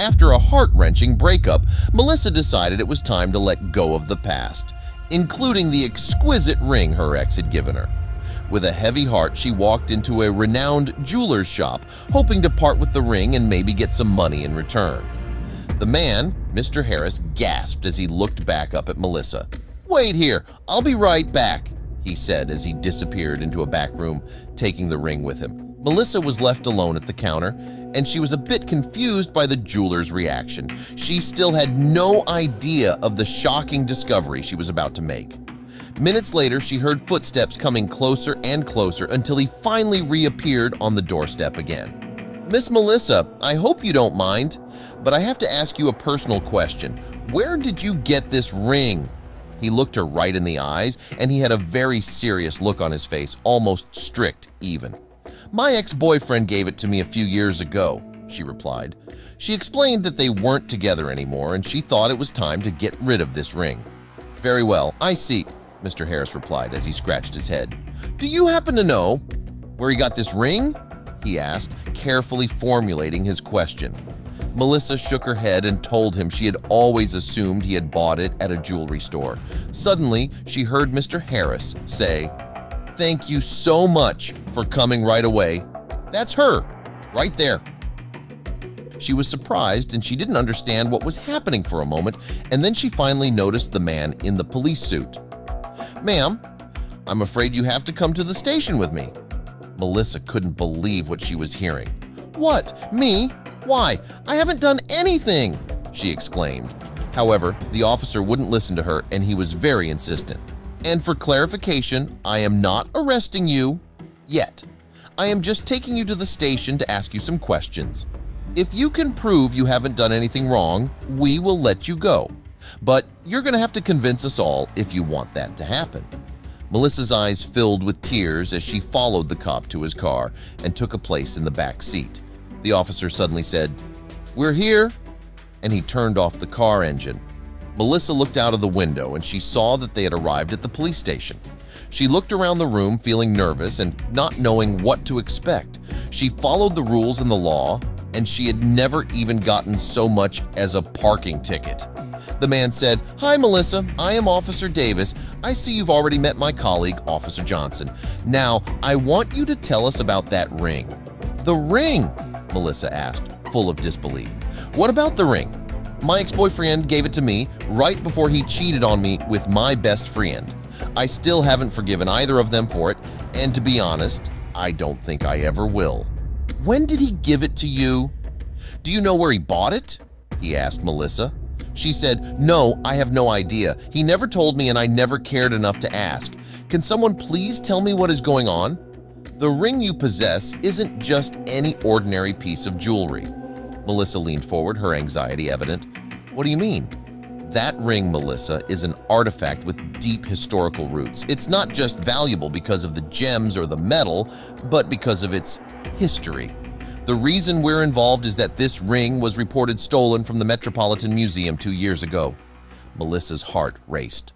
After a heart-wrenching breakup, Melissa decided it was time to let go of the past, including the exquisite ring her ex had given her. With a heavy heart, she walked into a renowned jeweler's shop, hoping to part with the ring and maybe get some money in return. The man, Mr. Harris, gasped as he looked back up at Melissa. "Wait here, I'll be right back," he said as he disappeared into a back room, taking the ring with him. Melissa was left alone at the counter, and she was a bit confused by the jeweler's reaction. She still had no idea of the shocking discovery she was about to make. Minutes later, she heard footsteps coming closer and closer until he finally reappeared on the doorstep again. "Miss Melissa, I hope you don't mind, but I have to ask you a personal question. Where did you get this ring?" He looked her right in the eyes, and he had a very serious look on his face, almost strict even. "My ex-boyfriend gave it to me a few years ago," she replied. She explained that they weren't together anymore, and she thought it was time to get rid of this ring. "Very well, I see," Mr. Harris replied as he scratched his head. "Do you happen to know where he got this ring?" he asked, carefully formulating his question. Melissa shook her head and told him she had always assumed he had bought it at a jewelry store. Suddenly, she heard Mr. Harris say, "Thank you so much for coming right away. That's her, right there." She was surprised and she didn't understand what was happening for a moment, and then she finally noticed the man in the police suit. "Ma'am, I'm afraid you have to come to the station with me." Melissa couldn't believe what she was hearing. "What? Me? Why? I haven't done anything!" she exclaimed. However, the officer wouldn't listen to her and he was very insistent. "And for clarification, I am not arresting you yet. I am just taking you to the station to ask you some questions. If you can prove you haven't done anything wrong, we will let you go. But you're going to have to convince us all if you want that to happen." Melissa's eyes filled with tears as she followed the cop to his car and took a place in the back seat. The officer suddenly said, "We're here," and he turned off the car engine. Melissa looked out of the window and she saw that they had arrived at the police station. She looked around the room feeling nervous and not knowing what to expect. She followed the rules and the law, and she had never even gotten so much as a parking ticket. The man said, "Hi, Melissa. I am Officer Davis. I see you've already met my colleague, Officer Johnson. Now, I want you to tell us about that ring." "The ring?" Melissa asked, full of disbelief. "What about the ring? My ex-boyfriend gave it to me right before he cheated on me with my best friend. I still haven't forgiven either of them for it, and to be honest, I don't think I ever will." "When did he give it to you?" "Do you know where he bought it?" he asked Melissa. She said, "No, I have no idea. He never told me and I never cared enough to ask. Can someone please tell me what is going on? The ring you possess isn't just any ordinary piece of jewelry." Melissa leaned forward, her anxiety evident. "What do you mean?" "That ring, Melissa, is an artifact with deep historical roots. It's not just valuable because of the gems or the metal, but because of its history. The reason we're involved is that this ring was reported stolen from the Metropolitan Museum 2 years ago." Melissa's heart raced.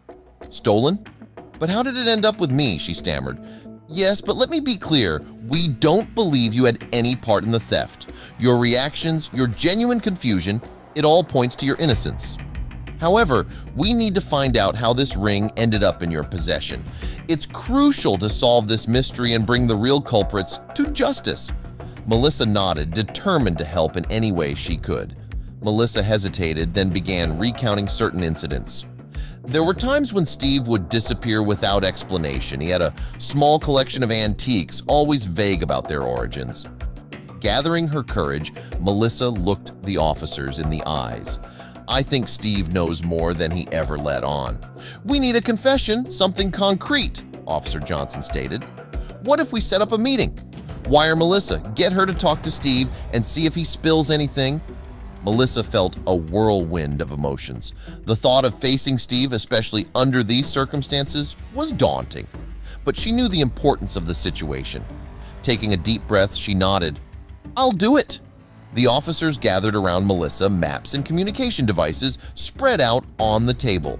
"Stolen? But how did it end up with me?" she stammered. "Yes, but let me be clear. We don't believe you had any part in the theft. Your reactions, your genuine confusion, it all points to your innocence. However, we need to find out how this ring ended up in your possession. It's crucial to solve this mystery and bring the real culprits to justice." Melissa nodded, determined to help in any way she could. Melissa hesitated, then began recounting certain incidents. There were times when Steve would disappear without explanation. He had a small collection of antiques, always vague about their origins. Gathering her courage, Melissa looked the officers in the eyes. "I think Steve knows more than he ever let on." "We need a confession, something concrete," Officer Johnson stated. "What if we set up a meeting? Wire Melissa, get her to talk to Steve and see if he spills anything." Melissa felt a whirlwind of emotions. The thought of facing Steve, especially under these circumstances, was daunting. But she knew the importance of the situation. Taking a deep breath, she nodded. "I'll do it." The officers gathered around Melissa, maps and communication devices spread out on the table.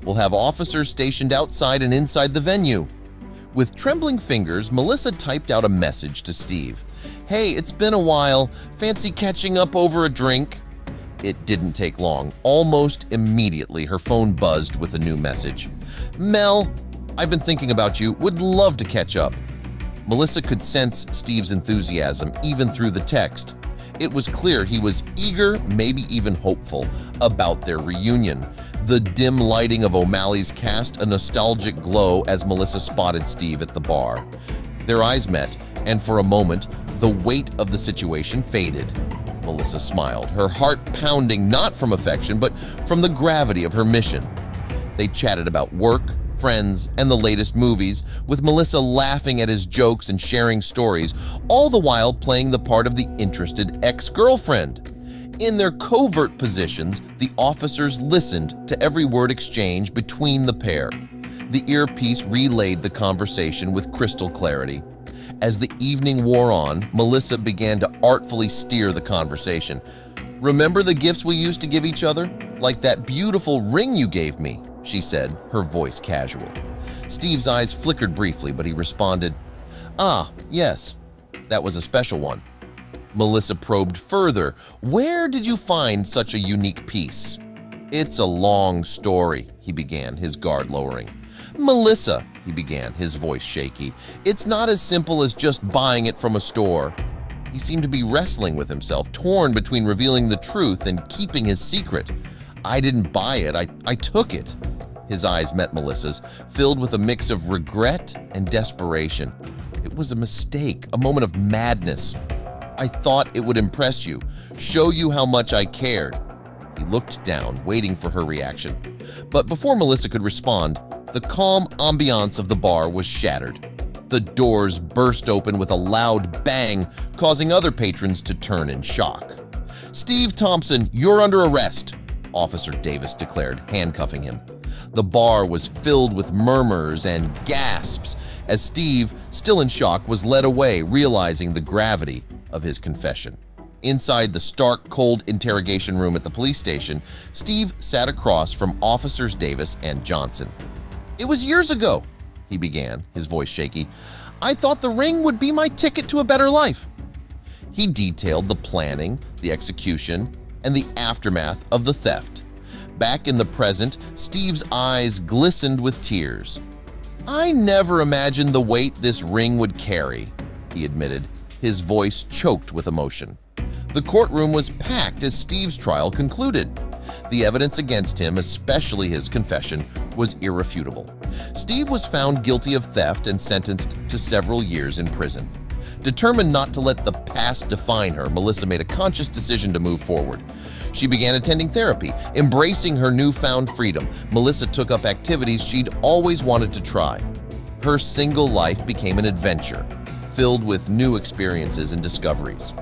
"We'll have officers stationed outside and inside the venue." With trembling fingers, Melissa typed out a message to Steve. "Hey, it's been a while. Fancy catching up over a drink?" It didn't take long. Almost immediately, her phone buzzed with a new message. "Mel, I've been thinking about you. Would love to catch up." Melissa could sense Steve's enthusiasm even through the text. It was clear he was eager, maybe even hopeful, about their reunion. The dim lighting of O'Malley's cast a nostalgic glow as Melissa spotted Steve at the bar. Their eyes met, and for a moment, the weight of the situation faded. Melissa smiled, her heart pounding not from affection but from the gravity of her mission. They chatted about work, friends, and the latest movies, with Melissa laughing at his jokes and sharing stories, all the while playing the part of the interested ex-girlfriend. In their covert positions, the officers listened to every word exchange between the pair. The earpiece relayed the conversation with crystal clarity. As the evening wore on, Melissa began to artfully steer the conversation. "Remember the gifts we used to give each other? Like that beautiful ring you gave me," she said, her voice casual. Steve's eyes flickered briefly, but he responded, "Ah, yes, that was a special one." Melissa probed further. "Where did you find such a unique piece?" "It's a long story," he began, his guard lowering. "Melissa," he began, his voice shaky, "it's not as simple as just buying it from a store." He seemed to be wrestling with himself, torn between revealing the truth and keeping his secret. "I didn't buy it, I took it." His eyes met Melissa's, filled with a mix of regret and desperation. "It was a mistake, a moment of madness. I thought it would impress you, show you how much I cared." He looked down, waiting for her reaction. But before Melissa could respond, the calm ambiance of the bar was shattered. The doors burst open with a loud bang, causing other patrons to turn in shock. "Steve Thompson, you're under arrest," Officer Davis declared, handcuffing him. The bar was filled with murmurs and gasps as Steve, still in shock, was led away, realizing the gravity of his confession. Inside the stark, cold interrogation room at the police station, Steve sat across from Officers Davis and Johnson. "It was years ago," he began, his voice shaky. "I thought the ring would be my ticket to a better life." He detailed the planning, the execution, and the aftermath of the theft. Back in the present, Steve's eyes glistened with tears. "I never imagined the weight this ring would carry," he admitted, his voice choked with emotion. The courtroom was packed as Steve's trial concluded. The evidence against him, especially his confession, was irrefutable. Steve was found guilty of theft and sentenced to several years in prison. Determined not to let the past define her, Melissa made a conscious decision to move forward. She began attending therapy, embracing her newfound freedom. Melissa took up activities she'd always wanted to try. Her single life became an adventure, filled with new experiences and discoveries.